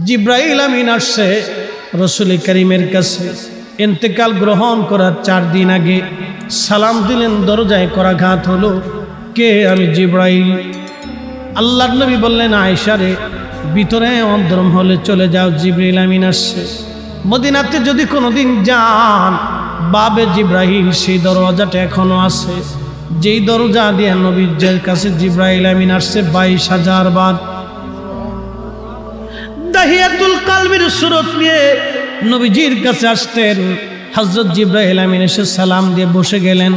জিব্রাইল আমিন আসছে রাসূল করিমের কাছে। ইন্তেকাল গ্রহণ করার 4 দিন আগে সালাম দিলেন, দরজায় করাঘাত হলো। কে? আমি জিব্রাইল। আল্লাহর নবী বললেন, আয়েশা রে, ভিতরে অন্তরম হলে চলে যাও, জিব্রাইল আমিন আসছে। মদিনাতে যদি কোনোদিন যান, বাবে জিব্রাইল সেই দরজাটা এখনো আছে, যেই দরজা দিয়ে নবীর কাছে জিব্রাইল আমিন আসছে 22,000 বার। দাহিয়াতুল কালবির সুরত নিয়ে নবীজির কাছে আসতেন। হযরত জিব্রাইল আমিন এসে সালাম দিয়ে বসে গেলেন।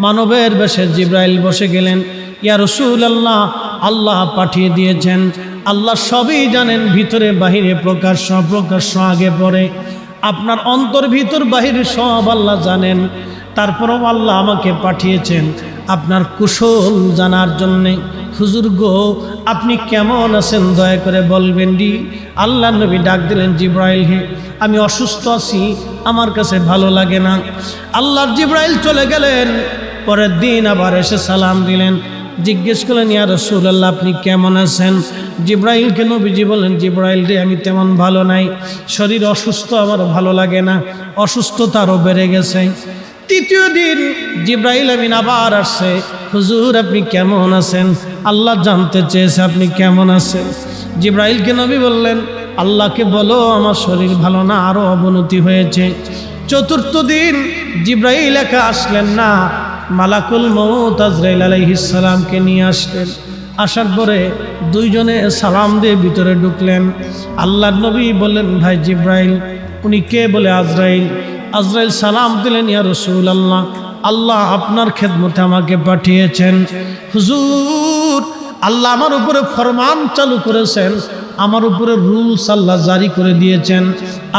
মানবের বেশে জিব্রাইল বসে গেলেন। ইয়া রাসূলুল্লাহ, আল্লাহ পাঠিয়ে দিয়েছেন, আল্লাহ সবই জানেন, ভিতরে বাহিরে প্রকাশ্য অপ্রকাশ্য আগে পরে, আপনার অন্তর ভিতর বাহিরে সব আল্লাহ জানেন। তারপরও আল্লাহ আমাকে পাঠিয়েছেন আপনার কুশল জানার জন্যে। হুজুর গো, আপনি কেমন আছেন দয়া করে বলবেন নি। আল্লাহ নবী ডাক দিলেন, জিব্রাইল হে, আমি অসুস্থ আছি, আমার কাছে ভালো লাগে না। আল্লাহর জিব্রাইল চলে গেলেন। পরের দিন আবার এসে সালাম দিলেন, জিজ্ঞেস করলেন, ইয়া রাসূলুল্লাহ, আপনি কেমন আছেন? জিব্রাইলকে নবীজি বলেন, জিব্রাইল রে, আমি তেমন ভালো নাই, শরীর অসুস্থ, আমার ভালো লাগে না, অসুস্থতা আরও বেড়ে গেছে। তৃতীয় দিন জিব্রাইল আমিন আবার আসছে, হুজুর আপনি কেমন আছেন? আল্লাহ জানতে চেয়েছে আপনি কেমন আছেন। জিব্রাইলকে নবী বললেন, আল্লাহকে বলো আমার শরীর ভালো না, আরও অবনতি হয়েছে। চতুর্থ দিন জিব্রাইল একা আসলেন না, মালাকুল মউত আজরাইল আলাইহিস সালামকে নিয়ে আসলেন। আসার পরে দুইজনে সালাম দিয়ে ভিতরে ঢুকলেন। আল্লাহর নবী বললেন, ভাই জিব্রাইল। উনি কে? বলে আজরাইল। আজরাইল সালাম দিলেন, ইয়া রাসূলুল্লাহ, আল্লাহ আপনার খেদমতে আমাকে পাঠিয়েছেন। হুজুর, আল্লাহ আমার উপরে ফরমান চালু করেছেন, আমার উপরে রুলস আল্লাহ জারি করে দিয়েছেন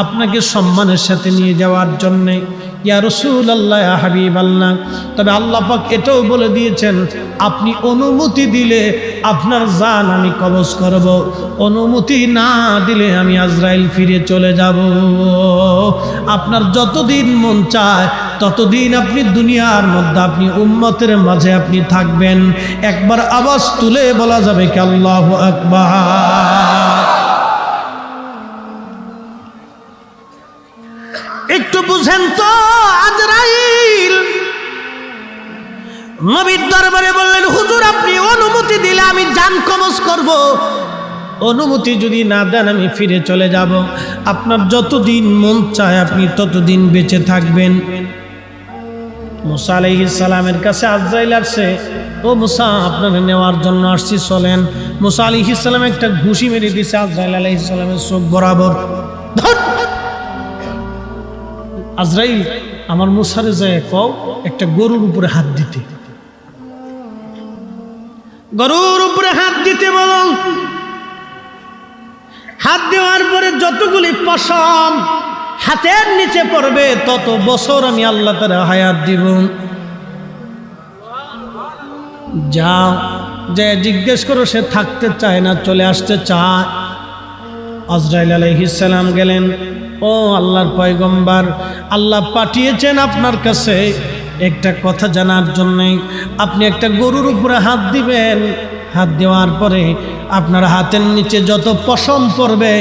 আপনাকে সম্মানের সাথে নিয়ে যাওয়ার জন্যে। ইয়া রাসূলুল্লাহ, ইয়া হাবিবাল্লাহ, তবে আল্লাহ পাক এটাও বলে দিয়েছেন, আপনি অনুমতি দিলে আপনার জান আমি কবজ করব, অনুমতি না দিলে আমি আজরাইল ফিরে চলে যাব। আপনার যতদিন মন চায় ততদিন আপনি দুনিয়ার মধ্যে আপনি উম্মতের মাঝে আপনি থাকবেন। একবার আওয়াজ তুলে বলা যাবে কি আল্লাহু আকবার? একটু বুঝেন তো, আজরাইল নবীর দরবারে বললেন, হুজুর আপনি অনুমতি দিলে আমি জান কবজ করব, অনুমতি যদি না দেন আমি ফিরে চলে যাব। আপনার যতদিন মন চায় আপনি ততদিন বেঁচে থাকবেন। মুসা আলাইহিস সালামের কাছে আজরাইল আসছে, ও মুসা, আপনাকে নেওয়ার জন্য আসছি, চলেন। মুসা আলাইহিস সালাম একটা ঘুষি মেরে দিয়েছে আজরাইল আলাইহিস সালামের চোখ বরাবর। আজরাইল, আমার মুসারে যায় কও একটা গরুর উপরে হাত দিতে, গরুর উপরে হাত দিতে বলো। হাত দেওয়ার পরে যতগুলি পশম হাতের নিচে পড়বে তত বছর আমি আল্লাহ তাআলা হায়াত দিব। যাও, যে জিজ্ঞেস করো সে থাকতে চায় না, চলে আসতে চায়। আজরাইল আলাইহিস সালাম গেলেন, ও আল্লাহর পয়গম্বর, আল্লাহ পাঠিয়েছেন আপনার কাছে একটা কথা জানার জন্যে। আপনি একটা গরুর উপরে হাত দিবেন, হাত দেওয়ার পরে আপনার হাতের নিচে যত পশম পড়বে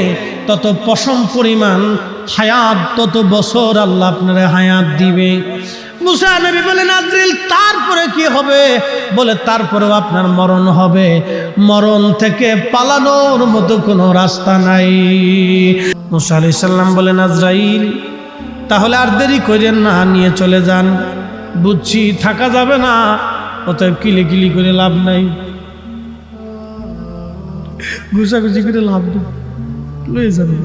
তত পশম পরিমাণ হায়াত, তত বছর আল্লাহ আপনার হায়াত দিবে। মুসা নবী বলেন, আজরাইল তারপরে কি হবে? বলে, তারপরেও আপনার মরণ হবে, মরণ থেকে পালানোর মতো কোনো রাস্তা নাই। মুসা আলাইহিস সালাম বলেন, আজরাইল তাহলে আর দেরি করেন না, নিয়ে চলে যান। বুঝছি থাকা যাবে না, অতএব কিলিকিলি করে লাভ নাই, ঘুষাঘুষি করে লাভ নেই, লয়ে যাবে।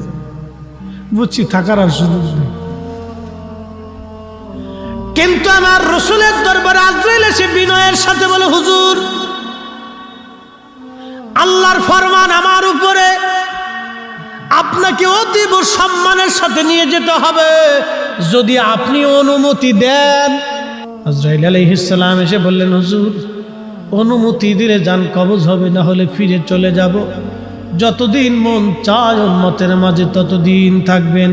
বুঝছি থাকার আর সুযোগ নেই। কিন্তু আমার রাসূলের দরবারে আজরাইল এসে বিনয়ের সাথে বলে, হুজুর আল্লাহর ফরমান আমার উপরে, আপনাকে অতীব সম্মানের সাথে নিয়ে যেতে হবে, যদি আপনি অনুমতি দেন। আজরাইল আলাইহিস সালাম এসে বললেন, হুজুর অনুমতি দিলে জান কবজ হবে, না হলে ফিরে চলে যাব। যতদিন মন চায় উম্মতের মাঝে ততদিন থাকবেন।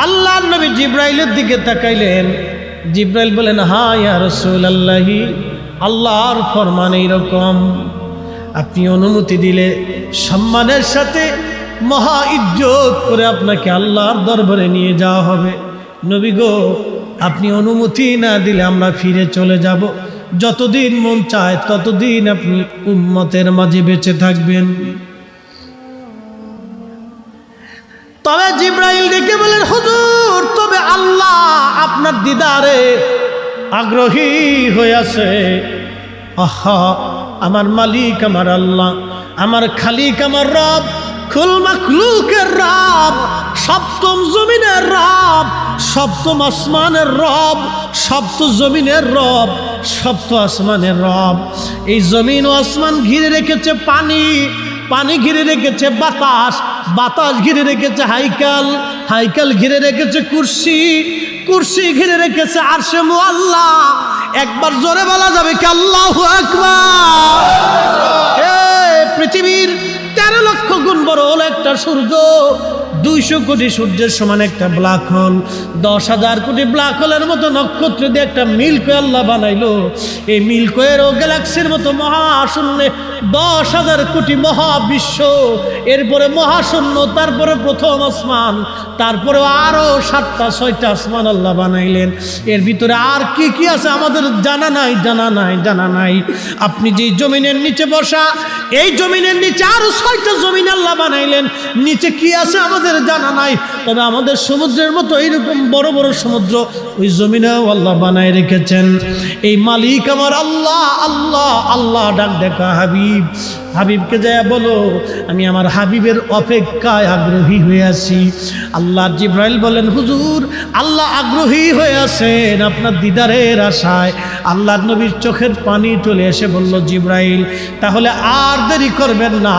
আল্লাহর নবী জিব্রাইলের দিকে তাকাইলেন। জিব্রাইল বলেন, হ্যাঁ ইয়া রাসূলুল্লাহ, আল্লাহর ফরমান এইরকম, আপনি অনুমতি দিলে সম্মানের সাথে মহা ইজ্জত করে আপনাকে আল্লাহর দরবারে নিয়ে যাওয়া হবে। নবী গো, আপনি অনুমতি না দিলে আমরা ফিরে চলে যাব। যতদিন মন চায় ততদিন আপনি উম্মতের মাঝে বেঁচে থাকবেন। তবে জিব্রাইল ডেকে বলেন, হুজুর, তবে আল্লাহ আপনার দিদারে আগ্রহী হয়ে আছে। আহা, আমার মালিক আমার আল্লাহ, আমার খালিক আমার রব, কুল মাখলুকের রব, সপ্তম জমিনের রব, সপ্তম আসমানের রব, সপ্ত জমিনের রব, সপ্ত আসমানের রব। এই জমিন ও আসমান ঘিরে রেখেছে পানি, পানি ঘিরে রেখেছে বাতাস, বাতাস ঘিরে রেখেছে হাইকাল, হাইকাল ঘিরে রেখেছে কুরসি, কুরসি ঘিরে রেখেছে আরশে মুআল্লা। একবার জোরে বলা যাবে কি আল্লাহু আকবার? পৃথিবীর 13 লক্ষ গুণ বড় হলো একটা সূর্য, 200 কোটি সূর্যের সমান একটা ব্ল্যাক হোল, 10,000 কোটি ব্ল্যাক হোলের মতো নক্ষত্র দিয়ে একটা মিল্কওয়ে আল্লাহ বানাইলো। এই মিল্কওয়ের ও গ্যালাক্সির মতো মহাশূন্যে 10,000 কোটি মহাবিশ্ব, এরপরে মহাশূন্য, তারপরে প্রথম আসমান, তারপরে আরো 7টা 6টা আসমান আল্লাহ বানাইলেন। এর ভিতরে আর কি কি আছে আমাদের জানা নাই, জানা নাই, জানা নাই। আপনি যেই জমিনের নিচে বসা, এই জমিনের নিচে আরো 6টা জমিন আল্লাহ বানাইলেন, নিচে কি আছে আমাদের জানা নাই। তবে আমাদের সমুদ্রের মতো এইরকম বড় বড় সমুদ্র ওই জমিনেও আল্লাহ বানায় রেখেছেন। এই মালিক আমার আল্লাহ, আল্লাহ, আল্লাহ ডাক দেখা হাবিব, হাবিবকে যায় বলো আমি আমার হাবিবের অপেক্ষায় আগ্রহী হয়ে আছি। আল্লাহ জিব্রাইল বলেন, হুজুর, আল্লাহ আগ্রহী হয়ে আছেন আপনার দিদারের আশায়। আল্লাহ নবীর চোখের পানি চলে এসে বলল, জিব্রাইল, তাহলে আর দেরি করবেন না,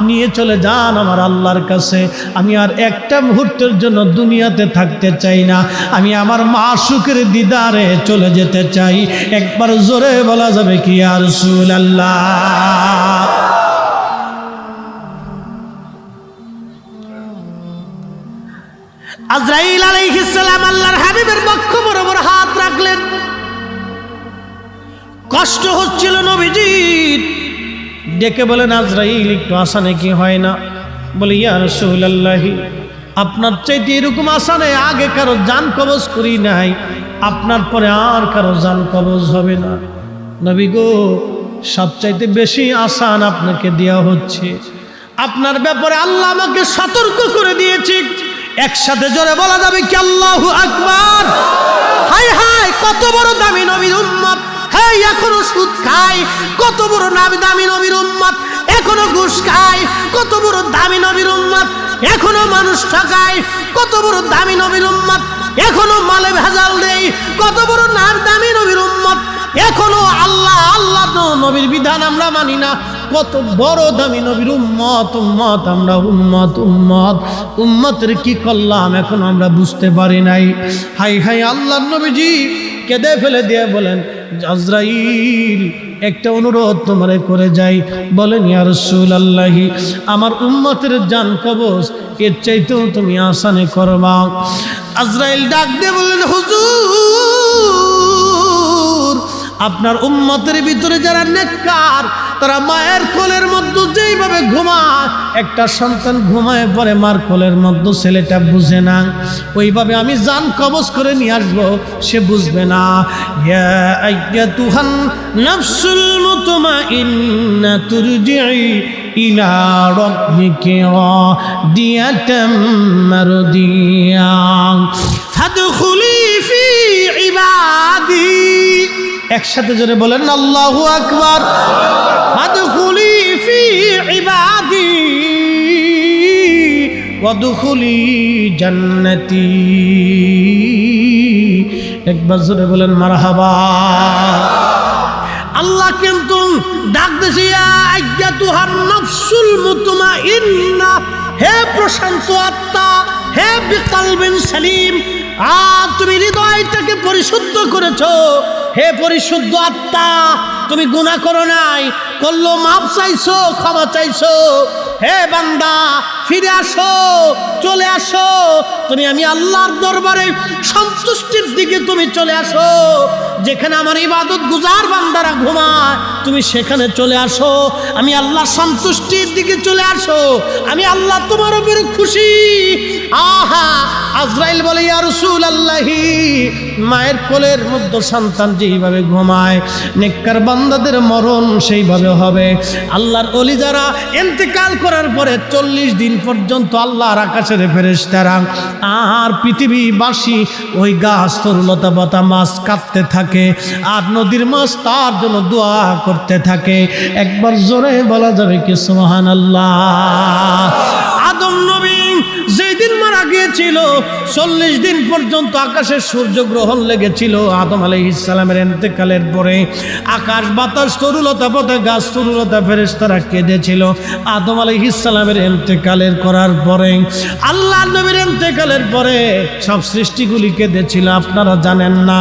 নিয়ে চলে যান আমার আল্লাহর কাছে। আমি আর একটা মুহূর্তের জন্য দুনিয়াতে থাকতে চাই না, আমি আমার মাশূকের দিদারে চলে যেতে চাই। একবার জোরে বলা যাবে কি ইয়া রাসূলুল্লাহ? আজরাইল আলাইহিস সালাম আল্লাহর হাবিবের বক্ষ বরাবর হাত রাখলেন। কষ্ট হচ্ছিল নবীজির, ডেকে বলেন, আজরাইল, একটু আসানে কি হয় না? বলে, ইয়া রাসূলুল্লাহ, আপনার চাইতে এরকম আসানে আগে কারো জান কবজ করি নাই, আপনার পরে আর কারো জান কবজ হবে না। নবী গো, সবচাইতে বেশি আসান আপনাকে দেওয়া হচ্ছে। আপনার ব্যাপারে আল্লাহ আমাকে সতর্ক করে দিয়েছে। একসাথে জোরে বলা যাবে কি আল্লাহু আকবার? হায় হায়, কত বড় দামি নবীর উম্মত, হ্যাঁ এখনো সুদ খায়। কত বড় নামি দামি নবীর উম্মত, এখনো ঘুষ খায়। কত বড় দামি নবীর উম্মত, এখনো মানুষ ঠকায়। কত বড় দামি নবীর উম্মত, এখনো মালে ভেজাল দেয়। কত বড় দামি নবীর উম্মত, এখনো আল্লাহ আল্লাহ নবীর বিধান আমরা মানি না। কত বড় দামি নবীর উম্মত, উম্মত আমরা উম্মত, উম্মত, উম্মতের কি করলাম এখন আমরা বুঝতে পারি নাই। হাই হাই, আল্লাহ নবীজি কেঁদে ফেলে দিয়ে বলেন, আজরাইল, একটা অনুরোধ তোমারে করে যাই। বলেন, ইয়া রাসূলুল্লাহ, আমার উম্মতের জান কবজ এর চাইতেও তুমি আসানে করবা। আজরাইল ডাক দিয়ে বললেন, হুজুর, আপনার উম্মতের ভিতরে যারা নেককার, তারা মায়ের কোলের মধ্যে যেইভাবে ঘুমায়, একটা সন্তান ঘুমায় পরে মার কোলের মধ্যে ছেলেটা বুঝে না, ওইভাবে আমি জান কবজ করে নিয়ে আসবো, সে বুঝবে না। ইয়া আইয়াতুহান নাফসুল মুতমাইন্না তুরজিই ইলা রাব্বিকি রাদিয়াতাম মারদিয়া ফাদখুলি ফি ইবাদি। একসাথে জোরে বলেন আল্লাহু আকবার। ফাদখুলি ফি ইবাদি ওয়াদখুলি জান্নাতি। একবার জোরে বলেন মারহাবা। আল্লাহ কিন্তু ডাক দিয়েছে, ইয়া আইয়াতুহান নাফসুল মুতমাইন্না, হে প্রশান্ত আত্মা, হে বিকলবিন সালিম, তুমি হৃদয়টাকে পরিশুদ্ধ করেছো। হে পরিশুদ্ধ আত্মা, তুমি গুনাহ করো নাই, করলো মাপ চাইছো, ক্ষমা চাইছো। হে বান্দা, ফিরে আসো, চলে আসো, তুমি আমি আল্লাহর দরবারে সন্তুষ্টির দিকে তুমি চলে আসো। যেখানে আমার ইবাদত গুজার বান্দারা ঘুমায় তুমি সেখানে চলে আসো। আমি আল্লাহ সন্তুষ্টির দিকে চলে আসো। আমি আল্লাহ তোমার উপর খুশি। আহা, আজরাইল বলে ইয়া রাসূলুল্লাহি, মায়ের কোলের মধ্যে সন্তান যেইভাবে ঘুমায় নেককার বান্দাদের মরণ সেইভাবে হবে। আল্লাহর ওলি যারা ইন্তেকাল করার পরে 40 দিন পর্যন্ত আল্লাহর আকাশের ফেরেশতারা আর পৃথিবীবাসী ওই গাছ তরুলতা পাতা মাছ কাটতে থাকে আর নদীর মাছ তার জন্য দোয়া করতে থাকে। একবার জোরে বলা যাবে কি সুবহানাল্লাহ। আদম নবী যেই দিন মারা গিয়েছিল 40 দিন পর্যন্ত আকাশে সূর্যগ্রহণ লেগেছিল। আদম আলাইহিস সালামের ইন্তেকালের পরে আকাশ বাতাস তরুলতা পাতা গাছ তরুলতা ফেরেশতারা কেঁদেছিল। আদম আলাইহিস সালামের ইন্তেকালের করার পরে আল্লাহ নবীর ইন্তেকালের পরে সব সৃষ্টিগুলি কেঁদেছিল। আপনারা জানেন না,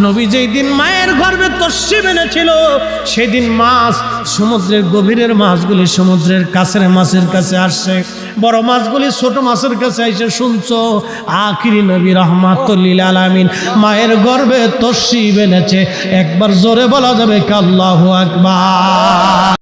নবী যেই দিন মায়ের গর্ভে তশরিফ এনেছিল সেদিন মাছ সমুদ্রের গভীরের মাছগুলি সমুদ্রের কাছের মাছের কাছে আসছে, বড় মাছগুলি ছোট মাছের কাছে এসে শুনছো আখিরি নবী রাহমাতুল লিল আলামিন মায়ের গর্ভে তশরিফ এনেছে। একবার জোরে বলা যাবে কি আল্লাহু আকবার।